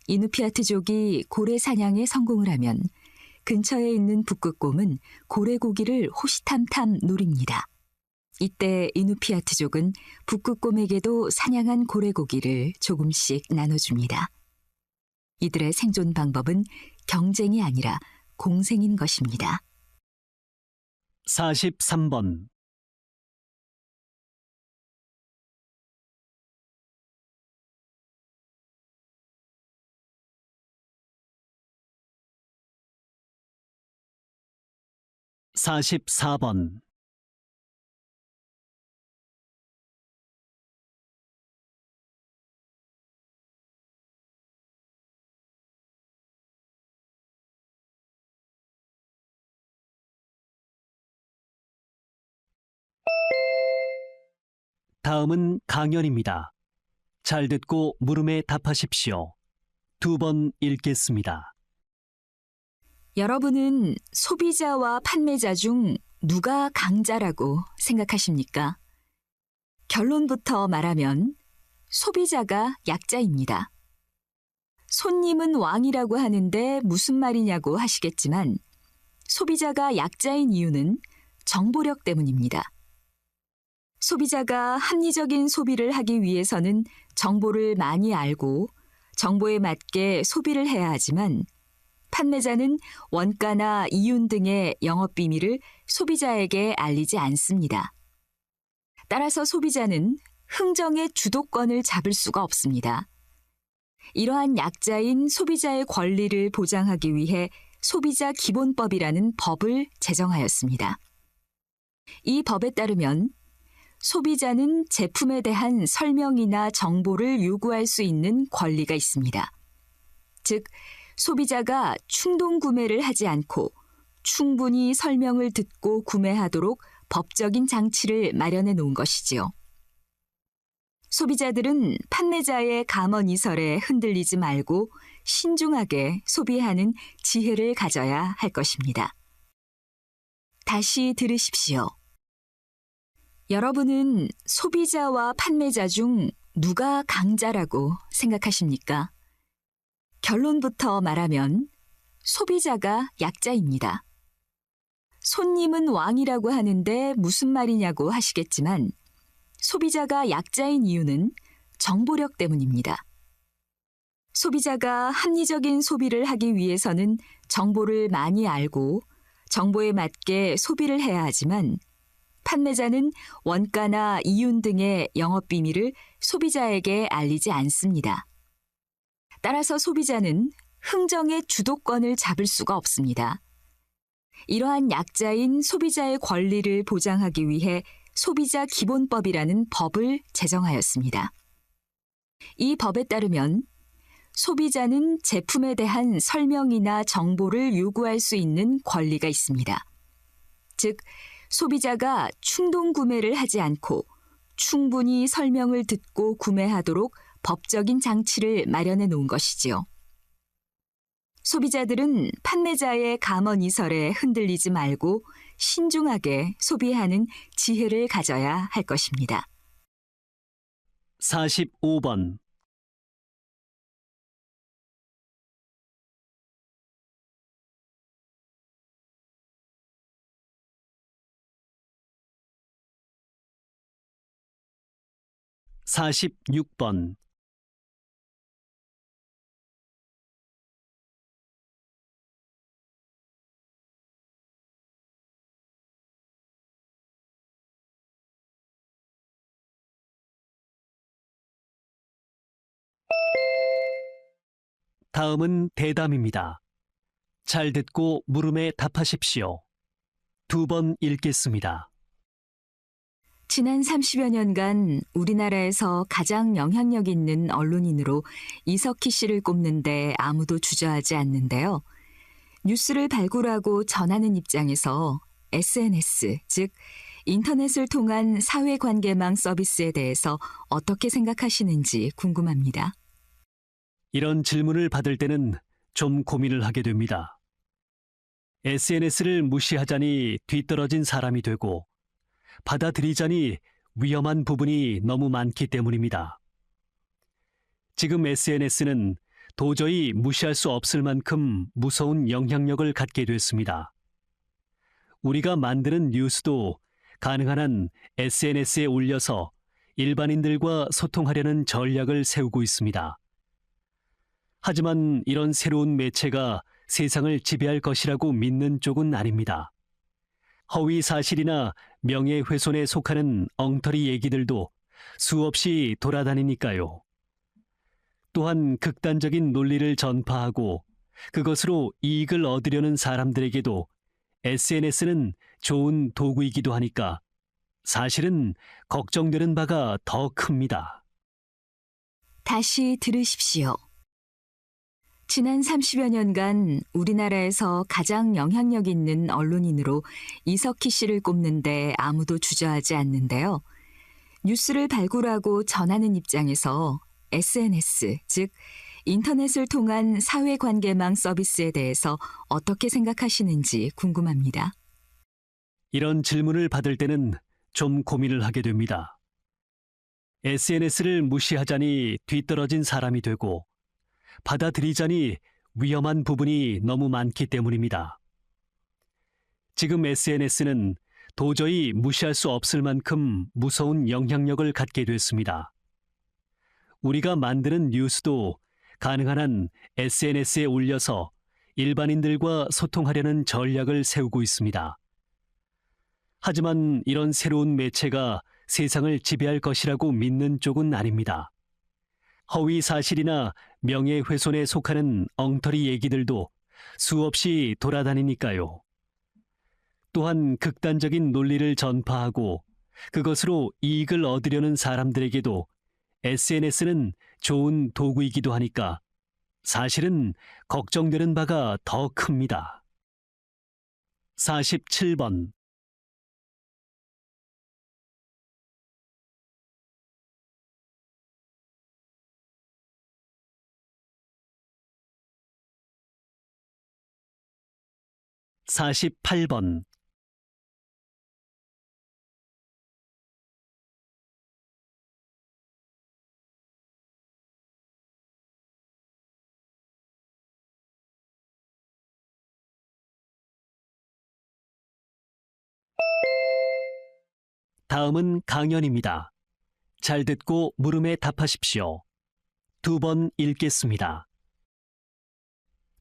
이누피아트족이 고래 사냥에 성공을 하면 근처에 있는 북극곰은 고래고기를 호시탐탐 노립니다. 이때 이누피아트족은 북극곰에게도 사냥한 고래고기를 조금씩 나눠줍니다. 이들의 생존 방법은 경쟁이 아니라 공생인 것입니다. 43번 44번 다음은 강연입니다. 잘 듣고 물음에 답하십시오. 2번 읽겠습니다. 여러분은 소비자와 판매자 중 누가 강자라고 생각하십니까? 결론부터 말하면 소비자가 약자입니다. 손님은 왕이라고 하는데 무슨 말이냐고 하시겠지만 소비자가 약자인 이유는 정보력 때문입니다. 소비자가 합리적인 소비를 하기 위해서는 정보를 많이 알고 정보에 맞게 소비를 해야 하지만 판매자는 원가나 이윤 등의 영업 비밀을 소비자에게 알리지 않습니다. 따라서 소비자는 흥정의 주도권을 잡을 수가 없습니다. 이러한 약자인 소비자의 권리를 보장하기 위해 소비자 기본법이라는 법을 제정하였습니다. 이 법에 따르면 소비자는 제품에 대한 설명이나 정보를 요구할 수 있는 권리가 있습니다. 즉, 소비자가 충동 구매를 하지 않고 충분히 설명을 듣고 구매하도록 법적인 장치를 마련해 놓은 것이지요. 소비자들은 판매자의 감언이설에 흔들리지 말고 신중하게 소비하는 지혜를 가져야 할 것입니다. 다시 들으십시오. 여러분은 소비자와 판매자 중 누가 강자라고 생각하십니까? 결론부터 말하면 소비자가 약자입니다. 손님은 왕이라고 하는데 무슨 말이냐고 하시겠지만 소비자가 약자인 이유는 정보력 때문입니다. 소비자가 합리적인 소비를 하기 위해서는 정보를 많이 알고 정보에 맞게 소비를 해야 하지만 판매자는 원가나 이윤 등의 영업 비밀을 소비자에게 알리지 않습니다. 따라서 소비자는 흥정의 주도권을 잡을 수가 없습니다. 이러한 약자인 소비자의 권리를 보장하기 위해 소비자 기본법이라는 법을 제정하였습니다. 이 법에 따르면 소비자는 제품에 대한 설명이나 정보를 요구할 수 있는 권리가 있습니다. 즉, 소비자가 충동 구매를 하지 않고 충분히 설명을 듣고 구매하도록 법적인 장치를 마련해 놓은 것이지요. 소비자들은 판매자의 감언이설에 흔들리지 말고 신중하게 소비하는 지혜를 가져야 할 것입니다. 45번. (46번) 다음은 대담입니다. 잘 듣고 물음에 답하십시오. 2번 읽겠습니다. 지난 30여 년간 우리나라에서 가장 영향력 있는 언론인으로 이석희 씨를 꼽는데 아무도 주저하지 않는데요. 뉴스를 발굴하고 전하는 입장에서 SNS, 즉 인터넷을 통한 사회관계망 서비스에 대해서 어떻게 생각하시는지 궁금합니다. 이런 질문을 받을 때는 좀 고민을 하게 됩니다. SNS를 무시하자니 뒤떨어진 사람이 되고 받아들이자니 위험한 부분이 너무 많기 때문입니다. 지금 SNS는 도저히 무시할 수 없을 만큼 무서운 영향력을 갖게 됐습니다. 우리가 만드는 뉴스도 가능한 한 SNS에 올려서 일반인들과 소통하려는 전략을 세우고 있습니다. 하지만 이런 새로운 매체가 세상을 지배할 것이라고 믿는 쪽은 아닙니다. 허위 사실이나 명예훼손에 속하는 엉터리 얘기들도 수없이 돌아다니니까요. 또한 극단적인 논리를 전파하고 그것으로 이익을 얻으려는 사람들에게도 SNS는 좋은 도구이기도 하니까 사실은 걱정되는 바가 더 큽니다. 다시 들으십시오. 지난 30여 년간 우리나라에서 가장 영향력 있는 언론인으로 이석희 씨를 꼽는데 아무도 주저하지 않는데요. 뉴스를 발굴하고 전하는 입장에서 SNS, 즉 인터넷을 통한 사회관계망 서비스에 대해서 어떻게 생각하시는지 궁금합니다. 이런 질문을 받을 때는 좀 고민을 하게 됩니다. SNS를 무시하자니 뒤떨어진 사람이 되고 받아들이자니 위험한 부분이 너무 많기 때문입니다. 지금 SNS는 도저히 무시할 수 없을 만큼 무서운 영향력을 갖게 됐습니다. 우리가 만드는 뉴스도 가능한 한 SNS에 올려서 일반인들과 소통하려는 전략을 세우고 있습니다. 하지만 이런 새로운 매체가 세상을 지배할 것이라고 믿는 쪽은 아닙니다. 허위 사실이나 명예훼손에 속하는 엉터리 얘기들도 수없이 돌아다니니까요. 또한 극단적인 논리를 전파하고 그것으로 이익을 얻으려는 사람들에게도 SNS는 좋은 도구이기도 하니까 사실은 걱정되는 바가 더 큽니다. 47번. (48번) 다음은 강연입니다. 잘 듣고 물음에 답하십시오. 2번 읽겠습니다.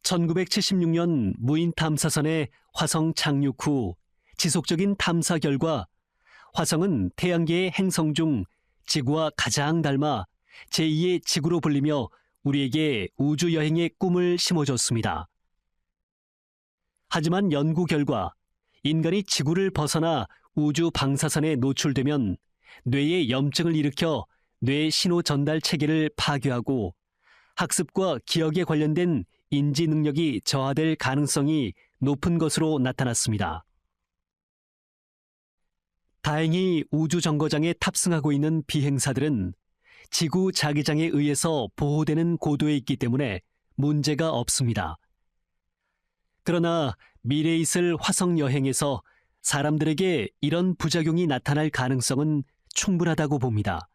1976년 무인 탐사선의 화성 착륙 후 지속적인 탐사 결과 화성은 태양계의 행성 중 지구와 가장 닮아 제2의 지구로 불리며 우리에게 우주 여행의 꿈을 심어줬습니다. 하지만 연구 결과 인간이 지구를 벗어나 우주 방사선에 노출되면 뇌에 염증을 일으켜 뇌 신호 전달 체계를 파괴하고 학습과 기억에 관련된 인지 능력이 저하될 가능성이 높은 것으로 나타났습니다. 다행히 우주 정거장에 탑승하고 있는 비행사들은 지구 자기장에 의해서 보호되는 고도에 있기 때문에 문제가 없습니다. 그러나 미래에 있을 화성 여행에서 사람들에게 이런 부작용이 나타날 가능성은 충분하다고 봅니다.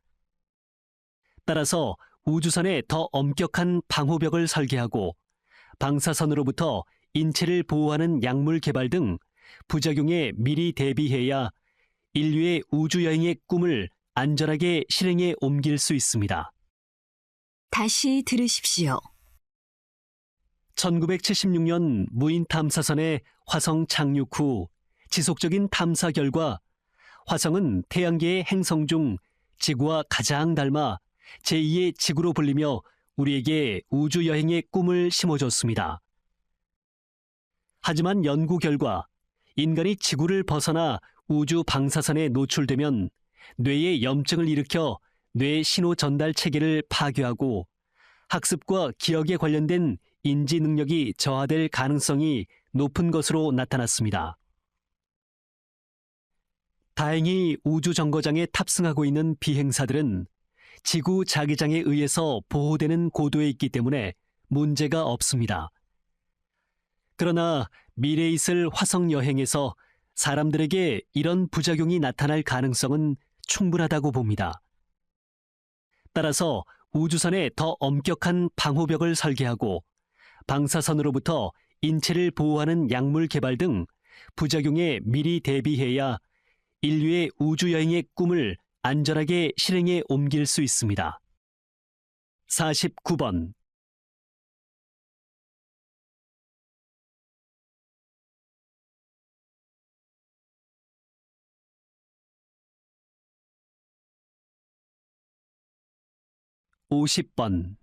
따라서 우주선에 더 엄격한 방호벽을 설계하고 방사선으로부터 인체를 보호하는 약물 개발 등 부작용에 미리 대비해야 인류의 우주여행의 꿈을 안전하게 실행에 옮길 수 있습니다. 다시 들으십시오. 1976년 무인 탐사선의 화성 착륙 후 지속적인 탐사 결과 화성은 태양계의 행성 중 지구와 가장 닮아 제2의 지구로 불리며 우리에게 우주 여행의 꿈을 심어줬습니다. 하지만 연구 결과 인간이 지구를 벗어나 우주 방사선에 노출되면 뇌에 염증을 일으켜 뇌 신호 전달 체계를 파괴하고 학습과 기억에 관련된 인지 능력이 저하될 가능성이 높은 것으로 나타났습니다. 다행히 우주 정거장에 탑승하고 있는 비행사들은 지구 자기장에 의해서 보호되는 고도에 있기 때문에 문제가 없습니다. 그러나 미래에 있을 화성 여행에서 사람들에게 이런 부작용이 나타날 가능성은 충분하다고 봅니다. 따라서 우주선에 더 엄격한 방호벽을 설계하고 방사선으로부터 인체를 보호하는 약물 개발 등 부작용에 미리 대비해야 인류의 우주여행의 꿈을 안전하게 실행에 옮길 수 있습니다. 49번. (50번)